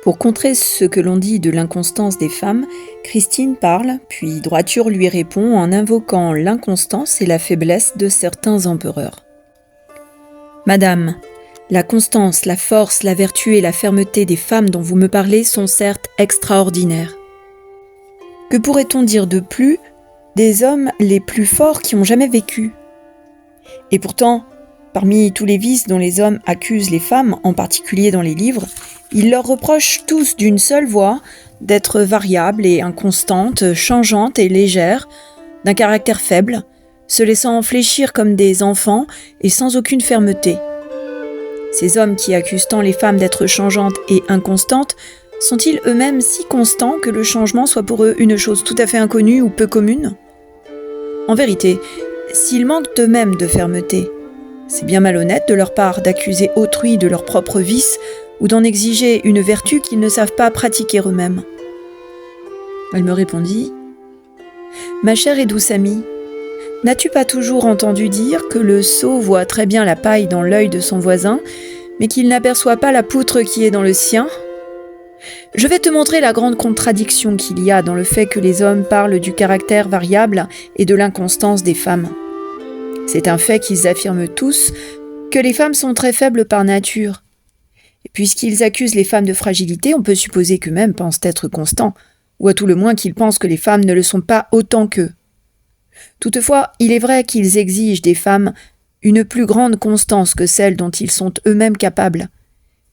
Pour contrer ce que l'on dit de l'inconstance des femmes, Christine parle, puis Droiture lui répond en invoquant l'inconstance et la faiblesse de certains empereurs. « Madame, la constance, la force, la vertu et la fermeté des femmes dont vous me parlez sont certes extraordinaires. Que pourrait-on dire de plus des hommes les plus forts qui ont jamais vécu ? Et pourtant, parmi tous les vices dont les hommes accusent les femmes, en particulier dans les livres, ils leur reprochent tous d'une seule voix d'être variables et inconstantes, changeantes et légères, d'un caractère faible, se laissant fléchir comme des enfants et sans aucune fermeté. Ces hommes qui accusent tant les femmes d'être changeantes et inconstantes sont-ils eux-mêmes si constants que le changement soit pour eux une chose tout à fait inconnue ou peu commune ? En vérité, s'ils manquent eux-mêmes de fermeté, c'est bien malhonnête de leur part d'accuser autrui de leur propre vice ou d'en exiger une vertu qu'ils ne savent pas pratiquer eux-mêmes. Elle me répondit : « Ma chère et douce amie, n'as-tu pas toujours entendu dire que le sot voit très bien la paille dans l'œil de son voisin, mais qu'il n'aperçoit pas la poutre qui est dans le sien ? Je vais te montrer la grande contradiction qu'il y a dans le fait que les hommes parlent du caractère variable et de l'inconstance des femmes. C'est un fait qu'ils affirment tous que les femmes sont très faibles par nature. Et puisqu'ils accusent les femmes de fragilité, on peut supposer qu'eux-mêmes pensent être constants, ou à tout le moins qu'ils pensent que les femmes ne le sont pas autant qu'eux. Toutefois, il est vrai qu'ils exigent des femmes une plus grande constance que celle dont ils sont eux-mêmes capables,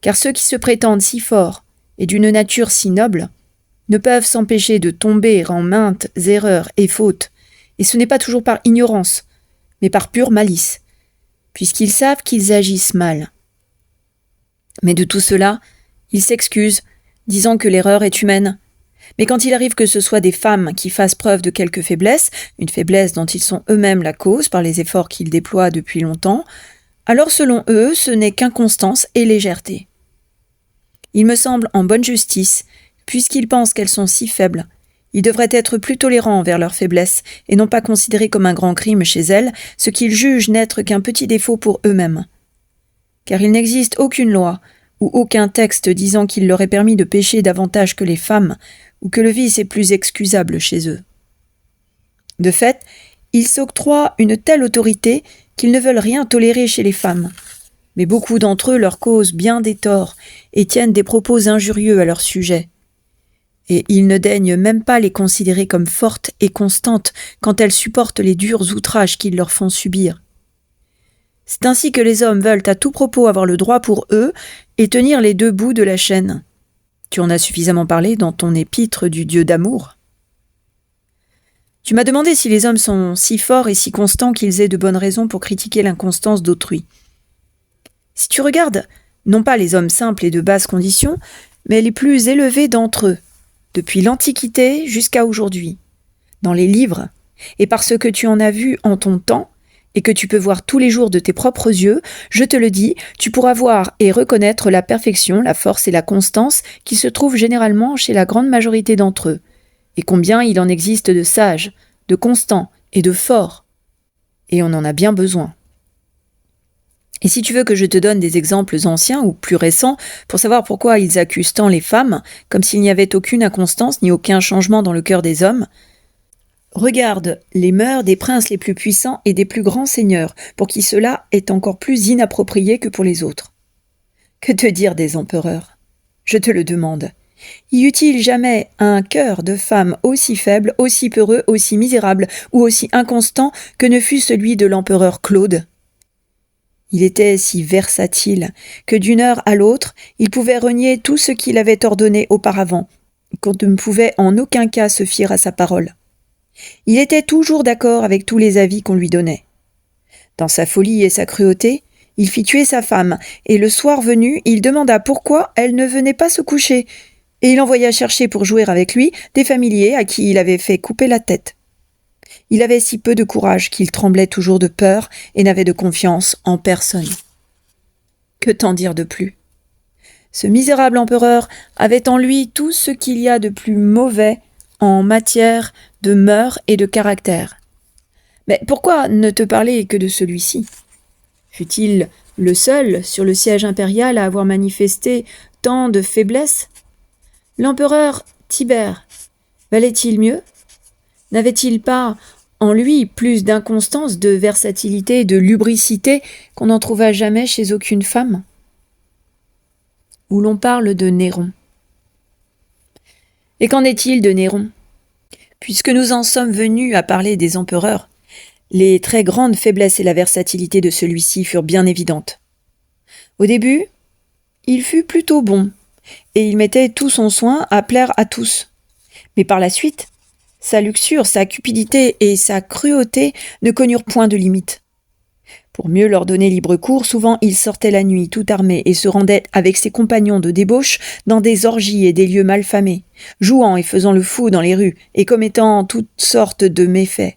car ceux qui se prétendent si forts et d'une nature si noble ne peuvent s'empêcher de tomber en maintes erreurs et fautes, et ce n'est pas toujours par ignorance, mais par pure malice, puisqu'ils savent qu'ils agissent mal. Mais de tout cela, ils s'excusent, disant que l'erreur est humaine. Mais quand il arrive que ce soit des femmes qui fassent preuve de quelque faiblesse, une faiblesse dont ils sont eux-mêmes la cause par les efforts qu'ils déploient depuis longtemps, alors selon eux, ce n'est qu'inconstance et légèreté. Il me semble en bonne justice, puisqu'ils pensent qu'elles sont si faibles, ils devraient être plus tolérants envers leur faiblesse et non pas considérer comme un grand crime chez elles ce qu'ils jugent n'être qu'un petit défaut pour eux-mêmes. Car il n'existe aucune loi ou aucun texte disant qu'il leur est permis de pécher davantage que les femmes ou que le vice est plus excusable chez eux. De fait, ils s'octroient une telle autorité qu'ils ne veulent rien tolérer chez les femmes. Mais beaucoup d'entre eux leur causent bien des torts et tiennent des propos injurieux à leur sujet. Et ils ne daignent même pas les considérer comme fortes et constantes quand elles supportent les durs outrages qu'ils leur font subir. C'est ainsi que les hommes veulent à tout propos avoir le droit pour eux et tenir les deux bouts de la chaîne. Tu en as suffisamment parlé dans ton épître du Dieu d'amour. Tu m'as demandé si les hommes sont si forts et si constants qu'ils aient de bonnes raisons pour critiquer l'inconstance d'autrui. Si tu regardes, non pas les hommes simples et de basse condition, mais les plus élevés d'entre eux, depuis l'Antiquité jusqu'à aujourd'hui, dans les livres, et parce que tu en as vu en ton temps, et que tu peux voir tous les jours de tes propres yeux, je te le dis, tu pourras voir et reconnaître la perfection, la force et la constance qui se trouvent généralement chez la grande majorité d'entre eux, et combien il en existe de sages, de constants et de forts. Et on en a bien besoin. Et si tu veux que je te donne des exemples anciens ou plus récents pour savoir pourquoi ils accusent tant les femmes, comme s'il n'y avait aucune inconstance ni aucun changement dans le cœur des hommes, regarde les mœurs des princes les plus puissants et des plus grands seigneurs, pour qui cela est encore plus inapproprié que pour les autres. Que te dire des empereurs ? Je te le demande. Y eut-il jamais un cœur de femme aussi faible, aussi peureux, aussi misérable ou aussi inconstant que ne fut celui de l'empereur Claude ? Il était si versatile que d'une heure à l'autre, il pouvait renier tout ce qu'il avait ordonné auparavant, qu'on ne pouvait en aucun cas se fier à sa parole. Il était toujours d'accord avec tous les avis qu'on lui donnait. Dans sa folie et sa cruauté, il fit tuer sa femme, et le soir venu, il demanda pourquoi elle ne venait pas se coucher, et il envoya chercher pour jouer avec lui des familiers à qui il avait fait couper la tête. Il avait si peu de courage qu'il tremblait toujours de peur et n'avait de confiance en personne. Que t'en dire de plus ? Ce misérable empereur avait en lui tout ce qu'il y a de plus mauvais en matière de mœurs et de caractère. Mais pourquoi ne te parler que de celui-ci ? Fut-il le seul sur le siège impérial à avoir manifesté tant de faiblesse ? L'empereur Tibère valait-il mieux? N'avait-il pas en lui plus d'inconstance, de versatilité, de lubricité qu'on n'en trouva jamais chez aucune femme? Où l'on parle de Néron. Et qu'en est-il de Néron? Puisque nous en sommes venus à parler des empereurs, les très grandes faiblesses et la versatilité de celui-ci furent bien évidentes. Au début, il fut plutôt bon, et il mettait tout son soin à plaire à tous. Mais par la suite, sa luxure, sa cupidité et sa cruauté ne connurent point de limite. Pour mieux leur donner libre cours, souvent il sortait la nuit tout armé et se rendait avec ses compagnons de débauche dans des orgies et des lieux malfamés, jouant et faisant le fou dans les rues et commettant toutes sortes de méfaits.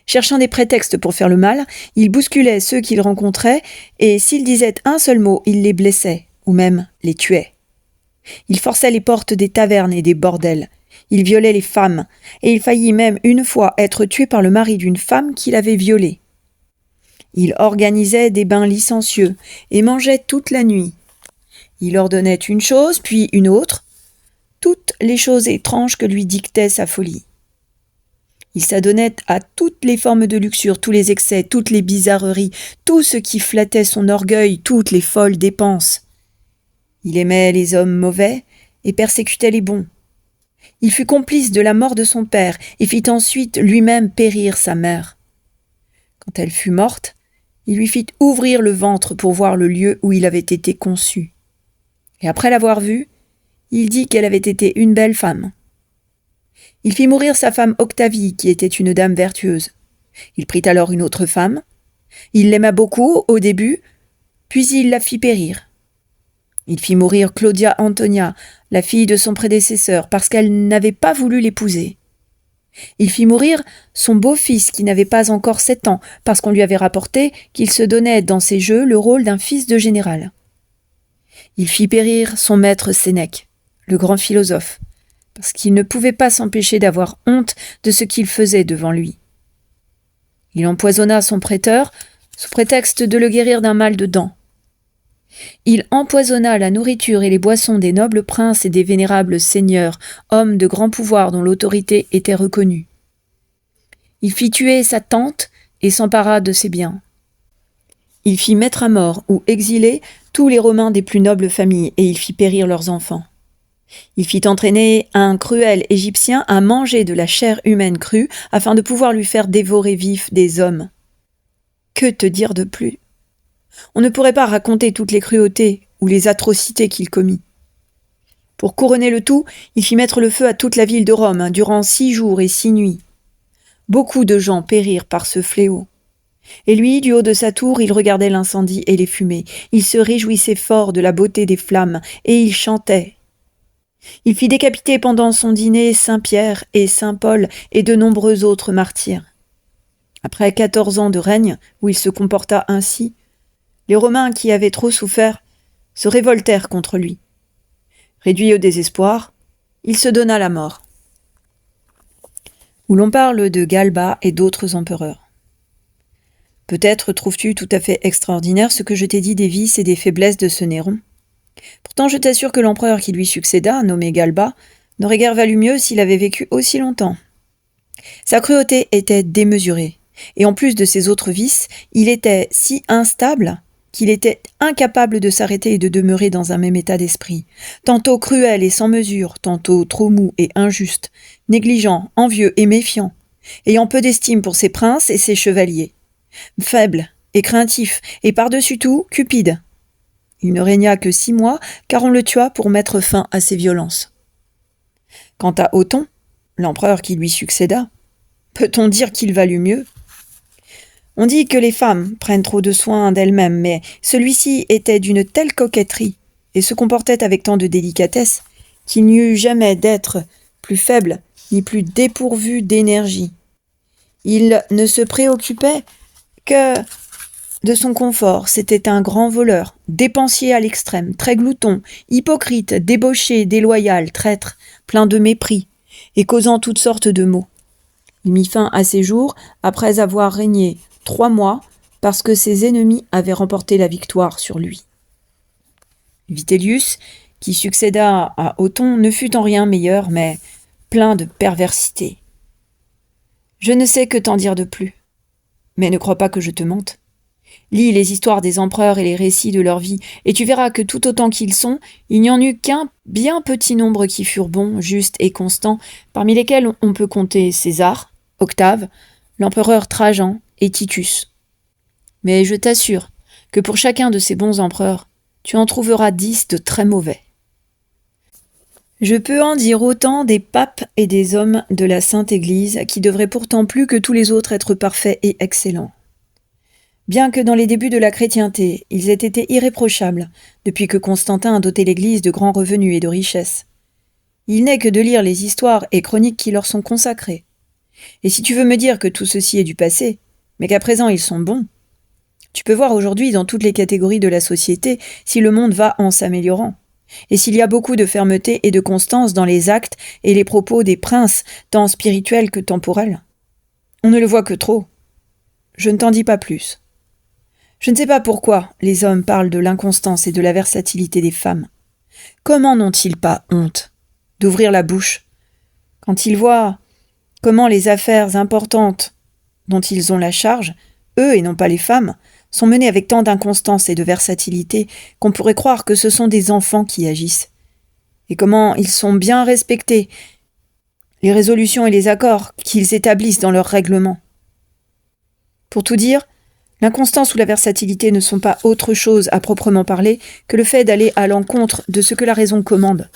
Cherchant des prétextes pour faire le mal, il bousculait ceux qu'il rencontrait et s'il disait un seul mot, il les blessait ou même les tuait. Il forçait les portes des tavernes et des bordels. Il violait les femmes et il faillit même une fois être tué par le mari d'une femme qu'il avait violée. Il organisait des bains licencieux et mangeait toute la nuit. Il ordonnait une chose, puis une autre, toutes les choses étranges que lui dictait sa folie. Il s'adonnait à toutes les formes de luxure, tous les excès, toutes les bizarreries, tout ce qui flattait son orgueil, toutes les folles dépenses. Il aimait les hommes mauvais et persécutait les bons. Il fut complice de la mort de son père et fit ensuite lui-même périr sa mère. Quand elle fut morte, il lui fit ouvrir le ventre pour voir le lieu où il avait été conçu. Et après l'avoir vue, il dit qu'elle avait été une belle femme. Il fit mourir sa femme Octavie, qui était une dame vertueuse. Il prit alors une autre femme. Il l'aima beaucoup au début, puis il la fit périr. Il fit mourir Claudia Antonia, la fille de son prédécesseur, parce qu'elle n'avait pas voulu l'épouser. Il fit mourir son beau-fils qui n'avait pas encore 7 ans, parce qu'on lui avait rapporté qu'il se donnait dans ses jeux le rôle d'un fils de général. Il fit périr son maître Sénèque, le grand philosophe, parce qu'il ne pouvait pas s'empêcher d'avoir honte de ce qu'il faisait devant lui. Il empoisonna son prêteur sous prétexte de le guérir d'un mal de dents. Il empoisonna la nourriture et les boissons des nobles princes et des vénérables seigneurs, hommes de grand pouvoir dont l'autorité était reconnue. Il fit tuer sa tante et s'empara de ses biens. Il fit mettre à mort ou exiler tous les Romains des plus nobles familles et il fit périr leurs enfants. Il fit entraîner un cruel Égyptien à manger de la chair humaine crue afin de pouvoir lui faire dévorer vifs des hommes. Que te dire de plus ? On ne pourrait pas raconter toutes les cruautés ou les atrocités qu'il commit. Pour couronner le tout, il fit mettre le feu à toute la ville de Rome durant 6 jours et 6 nuits. Beaucoup de gens périrent par ce fléau. Et lui, du haut de sa tour, il regardait l'incendie et les fumées. Il se réjouissait fort de la beauté des flammes, et il chantait. Il fit décapiter pendant son dîner Saint Pierre et Saint Paul et de nombreux autres martyrs. Après 14 ans de règne, où il se comporta ainsi, les Romains qui avaient trop souffert se révoltèrent contre lui. Réduit au désespoir, il se donna la mort. Où l'on parle de Galba et d'autres empereurs. Peut-être trouves-tu tout à fait extraordinaire ce que je t'ai dit des vices et des faiblesses de ce Néron. Pourtant je t'assure que l'empereur qui lui succéda, nommé Galba, n'aurait guère valu mieux s'il avait vécu aussi longtemps. Sa cruauté était démesurée, et en plus de ses autres vices, il était si instable qu'il était incapable de s'arrêter et de demeurer dans un même état d'esprit, tantôt cruel et sans mesure, tantôt trop mou et injuste, négligent, envieux et méfiant, ayant peu d'estime pour ses princes et ses chevaliers, faible et craintif, et par-dessus tout, cupide. Il ne régna que 6 mois, car on le tua pour mettre fin à ses violences. Quant à Othon, l'empereur qui lui succéda, peut-on dire qu'il valut mieux ? On dit que les femmes prennent trop de soin d'elles-mêmes, mais celui-ci était d'une telle coquetterie et se comportait avec tant de délicatesse qu'il n'y eut jamais d'être plus faible ni plus dépourvu d'énergie. Il ne se préoccupait que de son confort. C'était un grand voleur, dépensier à l'extrême, très glouton, hypocrite, débauché, déloyal, traître, plein de mépris et causant toutes sortes de maux. Il mit fin à ses jours après avoir régné 3 mois parce que ses ennemis avaient remporté la victoire sur lui. Vitellius, qui succéda à Othon, ne fut en rien meilleur, mais plein de perversité. Je ne sais que t'en dire de plus, mais ne crois pas que je te mente. Lis les histoires des empereurs et les récits de leur vie, et tu verras que tout autant qu'ils sont, il n'y en eut qu'un bien petit nombre qui furent bons, justes et constants, parmi lesquels on peut compter César, Octave, l'empereur Trajan et Titus. Mais je t'assure que pour chacun de ces bons empereurs, tu en trouveras 10 de très mauvais. Je peux en dire autant des papes et des hommes de la Sainte Église, qui devraient pourtant plus que tous les autres être parfaits et excellents. Bien que dans les débuts de la chrétienté, ils aient été irréprochables, depuis que Constantin a doté l'Église de grands revenus et de richesses. Il n'est que de lire les histoires et chroniques qui leur sont consacrées. Et si tu veux me dire que tout ceci est du passé, mais qu'à présent ils sont bons, tu peux voir aujourd'hui dans toutes les catégories de la société si le monde va en s'améliorant, et s'il y a beaucoup de fermeté et de constance dans les actes et les propos des princes, tant spirituels que temporels. On ne le voit que trop. Je ne t'en dis pas plus. Je ne sais pas pourquoi les hommes parlent de l'inconstance et de la versatilité des femmes. Comment n'ont-ils pas honte d'ouvrir la bouche quand ils voient comment les affaires importantes dont ils ont la charge, eux et non pas les femmes, sont menées avec tant d'inconstance et de versatilité qu'on pourrait croire que ce sont des enfants qui agissent. Et comment ils sont bien respectés, les résolutions et les accords qu'ils établissent dans leurs règlements. Pour tout dire, l'inconstance ou la versatilité ne sont pas autre chose à proprement parler que le fait d'aller à l'encontre de ce que la raison commande,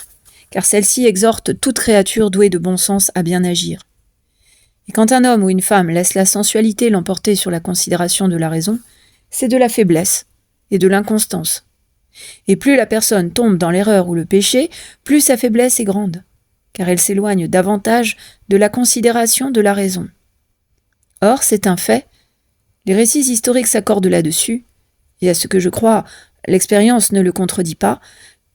car celle-ci exhorte toute créature douée de bon sens à bien agir. Et quand un homme ou une femme laisse la sensualité l'emporter sur la considération de la raison, c'est de la faiblesse et de l'inconstance. Et plus la personne tombe dans l'erreur ou le péché, plus sa faiblesse est grande, car elle s'éloigne davantage de la considération de la raison. Or, c'est un fait, les récits historiques s'accordent là-dessus, et à ce que je crois, l'expérience ne le contredit pas,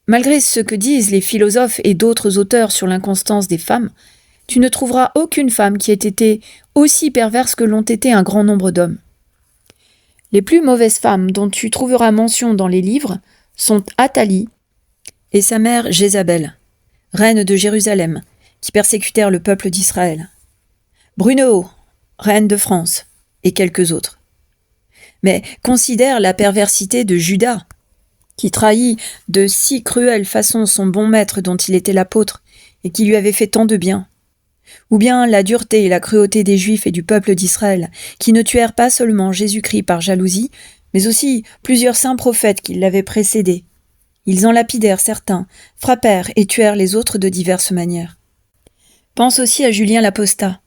malgré ce que disent les philosophes et d'autres auteurs sur l'inconstance des femmes, tu ne trouveras aucune femme qui ait été aussi perverse que l'ont été un grand nombre d'hommes. Les plus mauvaises femmes dont tu trouveras mention dans les livres sont Athalie et sa mère Jézabel, reine de Jérusalem, qui persécutèrent le peuple d'Israël, Brunehaut, reine de France, et quelques autres. Mais considère la perversité de Judas, qui trahit de si cruelle façon son bon maître dont il était l'apôtre, et qui lui avait fait tant de bien. Ou bien la dureté et la cruauté des Juifs et du peuple d'Israël, qui ne tuèrent pas seulement Jésus-Christ par jalousie, mais aussi plusieurs saints prophètes qui l'avaient précédé. Ils en lapidèrent certains, frappèrent et tuèrent les autres de diverses manières. Pense aussi à Julien l'Apostat,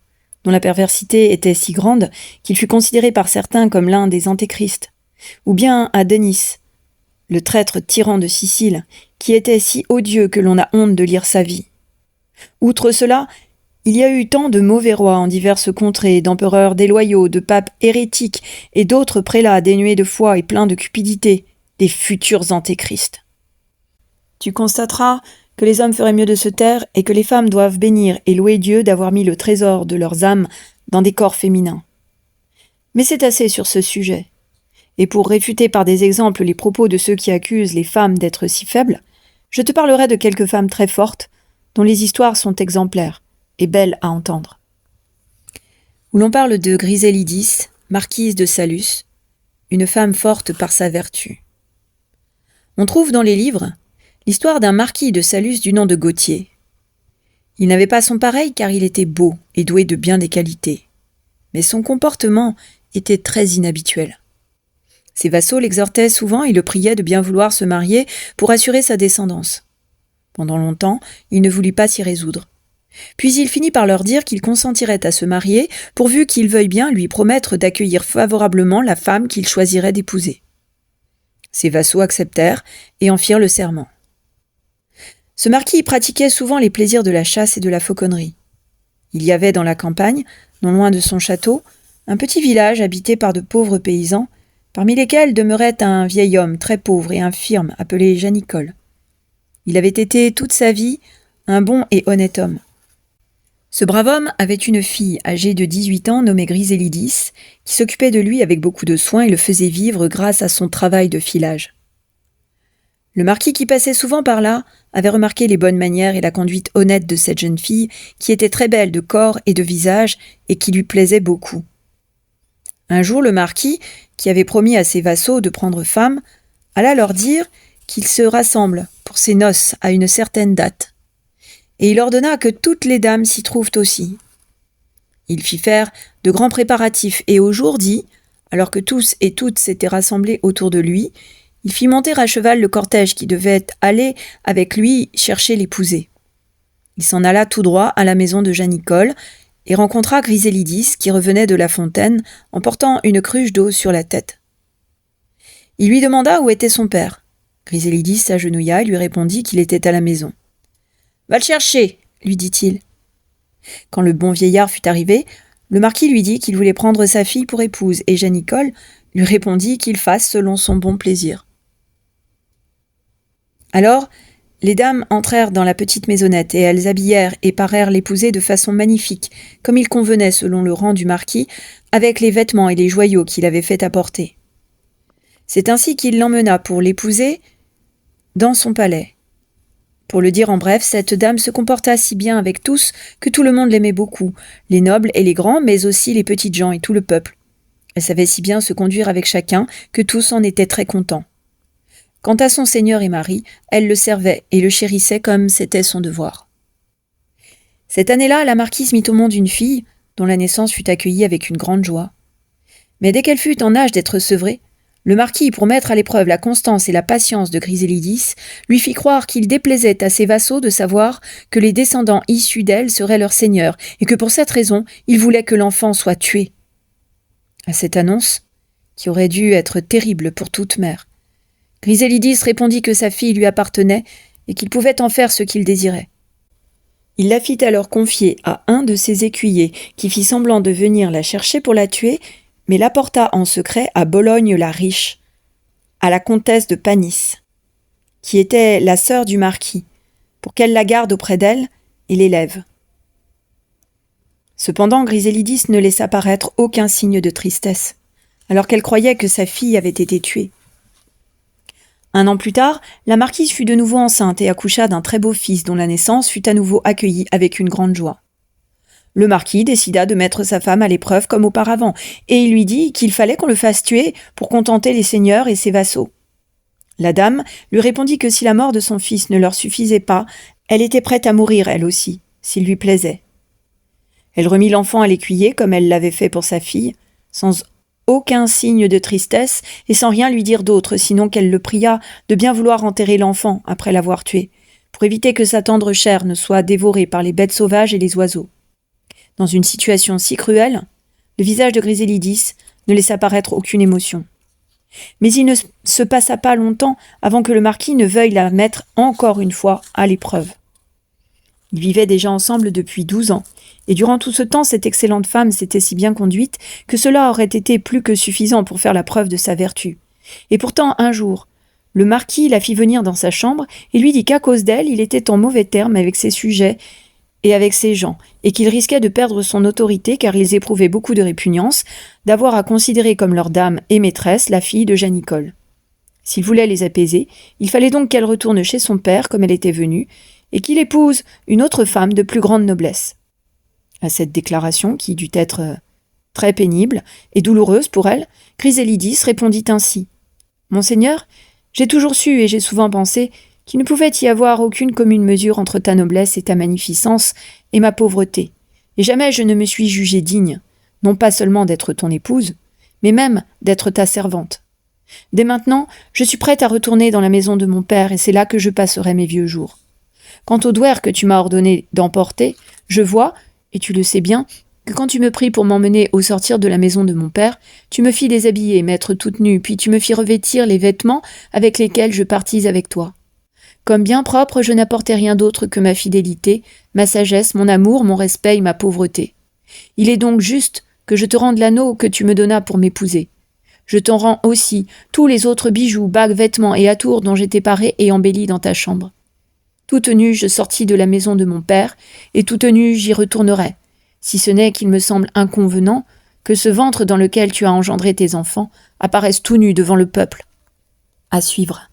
dont la perversité était si grande qu'il fut considéré par certains comme l'un des antéchrists, ou bien à Denis, le traître tyran de Sicile, qui était si odieux que l'on a honte de lire sa vie. Outre cela, il y a eu tant de mauvais rois en diverses contrées, d'empereurs déloyaux, de papes hérétiques et d'autres prélats dénués de foi et pleins de cupidité, des futurs antéchrists. Tu constateras que les hommes feraient mieux de se taire et que les femmes doivent bénir et louer Dieu d'avoir mis le trésor de leurs âmes dans des corps féminins. Mais c'est assez sur ce sujet. Et pour réfuter par des exemples les propos de ceux qui accusent les femmes d'être si faibles, je te parlerai de quelques femmes très fortes, dont les histoires sont exemplaires et belles à entendre. Où l'on parle de Grisélidis, marquise de Salus, une femme forte par sa vertu. On trouve dans les livres l'histoire d'un marquis de Salus du nom de Gauthier. Il n'avait pas son pareil car il était beau et doué de bien des qualités. Mais son comportement était très inhabituel. Ses vassaux l'exhortaient souvent et le priaient de bien vouloir se marier pour assurer sa descendance. Pendant longtemps, il ne voulut pas s'y résoudre. Puis il finit par leur dire qu'il consentirait à se marier pourvu qu'il veuille bien lui promettre d'accueillir favorablement la femme qu'il choisirait d'épouser. Ses vassaux acceptèrent et en firent le serment. Ce marquis pratiquait souvent les plaisirs de la chasse et de la fauconnerie. Il y avait dans la campagne, non loin de son château, un petit village habité par de pauvres paysans, parmi lesquels demeurait un vieil homme très pauvre et infirme appelé Janicole. Il avait été toute sa vie un bon et honnête homme. Ce brave homme avait une fille âgée de 18 ans nommée Grisélidis, qui s'occupait de lui avec beaucoup de soin et le faisait vivre grâce à son travail de filage. Le marquis qui passait souvent par là avait remarqué les bonnes manières et la conduite honnête de cette jeune fille qui était très belle de corps et de visage et qui lui plaisait beaucoup. Un jour, le marquis, qui avait promis à ses vassaux de prendre femme, alla leur dire qu'ils se rassemblent pour ses noces à une certaine date. Et il ordonna que toutes les dames s'y trouvent aussi. Il fit faire de grands préparatifs et au jour dit, alors que tous et toutes s'étaient rassemblés autour de lui, il fit monter à cheval le cortège qui devait aller avec lui chercher l'épousée. Il s'en alla tout droit à la maison de Janicole et rencontra Grisélidis qui revenait de la fontaine en portant une cruche d'eau sur la tête. Il lui demanda où était son père. Grisélidis s'agenouilla et lui répondit qu'il était à la maison. « Va le chercher !» lui dit-il. Quand le bon vieillard fut arrivé, le marquis lui dit qu'il voulait prendre sa fille pour épouse et Janicole lui répondit qu'il fasse selon son bon plaisir. Alors, les dames entrèrent dans la petite maisonnette et elles habillèrent et parèrent l'épouser de façon magnifique, comme il convenait selon le rang du marquis, avec les vêtements et les joyaux qu'il avait fait apporter. C'est ainsi qu'il l'emmena pour l'épouser dans son palais. Pour le dire en bref, cette dame se comporta si bien avec tous que tout le monde l'aimait beaucoup, les nobles et les grands, mais aussi les petites gens et tout le peuple. Elle savait si bien se conduire avec chacun que tous en étaient très contents. Quant à son seigneur et mari, elle le servait et le chérissait comme c'était son devoir. Cette année-là, la marquise mit au monde une fille, dont la naissance fut accueillie avec une grande joie. Mais dès qu'elle fut en âge d'être sevrée, le marquis, pour mettre à l'épreuve la constance et la patience de Grisélidis, lui fit croire qu'il déplaisait à ses vassaux de savoir que les descendants issus d'elle seraient leurs seigneurs et que pour cette raison, il voulait que l'enfant soit tué. À cette annonce, qui aurait dû être terrible pour toute mère, Grisélidis répondit que sa fille lui appartenait et qu'il pouvait en faire ce qu'il désirait. Il la fit alors confier à un de ses écuyers qui fit semblant de venir la chercher pour la tuer, mais l'apporta en secret à Bologne-la-Riche, à la comtesse de Panis, qui était la sœur du marquis, pour qu'elle la garde auprès d'elle et l'élève. Cependant, Grisélidis ne laissa paraître aucun signe de tristesse, alors qu'elle croyait que sa fille avait été tuée. Un an plus tard, la marquise fut de nouveau enceinte et accoucha d'un très beau fils dont la naissance fut à nouveau accueillie avec une grande joie. Le marquis décida de mettre sa femme à l'épreuve comme auparavant, et il lui dit qu'il fallait qu'on le fasse tuer pour contenter les seigneurs et ses vassaux. La dame lui répondit que si la mort de son fils ne leur suffisait pas, elle était prête à mourir elle aussi, s'il lui plaisait. Elle remit l'enfant à l'écuyer comme elle l'avait fait pour sa fille, sans aucun signe de tristesse et sans rien lui dire d'autre, sinon qu'elle le pria de bien vouloir enterrer l'enfant après l'avoir tué, pour éviter que sa tendre chair ne soit dévorée par les bêtes sauvages et les oiseaux. Dans une situation si cruelle, le visage de Grisélidis ne laissa paraître aucune émotion. Mais il ne se passa pas longtemps avant que le marquis ne veuille la mettre encore une fois à l'épreuve. Ils vivaient déjà ensemble depuis 12 ans, et durant tout ce temps, cette excellente femme s'était si bien conduite que cela aurait été plus que suffisant pour faire la preuve de sa vertu. Et pourtant, un jour, le marquis la fit venir dans sa chambre et lui dit qu'à cause d'elle, il était en mauvais termes avec ses sujets et avec ses gens, et qu'il risquait de perdre son autorité car ils éprouvaient beaucoup de répugnance d'avoir à considérer comme leur dame et maîtresse la fille de Janicole. S'il voulait les apaiser, il fallait donc qu'elle retourne chez son père comme elle était venue, et qu'il épouse une autre femme de plus grande noblesse. À cette déclaration, qui dut être très pénible et douloureuse pour elle, Grisélidis répondit ainsi. « Monseigneur, j'ai toujours su et j'ai souvent pensé qu'il ne pouvait y avoir aucune commune mesure entre ta noblesse et ta magnificence et ma pauvreté, et jamais je ne me suis jugée digne, non pas seulement d'être ton épouse, mais même d'être ta servante. Dès maintenant, je suis prête à retourner dans la maison de mon père et c'est là que je passerai mes vieux jours. Quant au douaire que tu m'as ordonné d'emporter, je vois, et tu le sais bien, que quand tu me pris pour m'emmener au sortir de la maison de mon père, tu me fis déshabiller, m'être toute nue, puis tu me fis revêtir les vêtements avec lesquels je partis avec toi. Comme bien propre, je n'apportais rien d'autre que ma fidélité, ma sagesse, mon amour, mon respect et ma pauvreté. Il est donc juste que je te rende l'anneau que tu me donnas pour m'épouser. Je t'en rends aussi tous les autres bijoux, bagues, vêtements et atours dont j'étais parée et embellie dans ta chambre. Toute nue, je sortis de la maison de mon père, et toute nue, j'y retournerai, si ce n'est qu'il me semble inconvenant que ce ventre dans lequel tu as engendré tes enfants apparaisse tout nu devant le peuple. À suivre.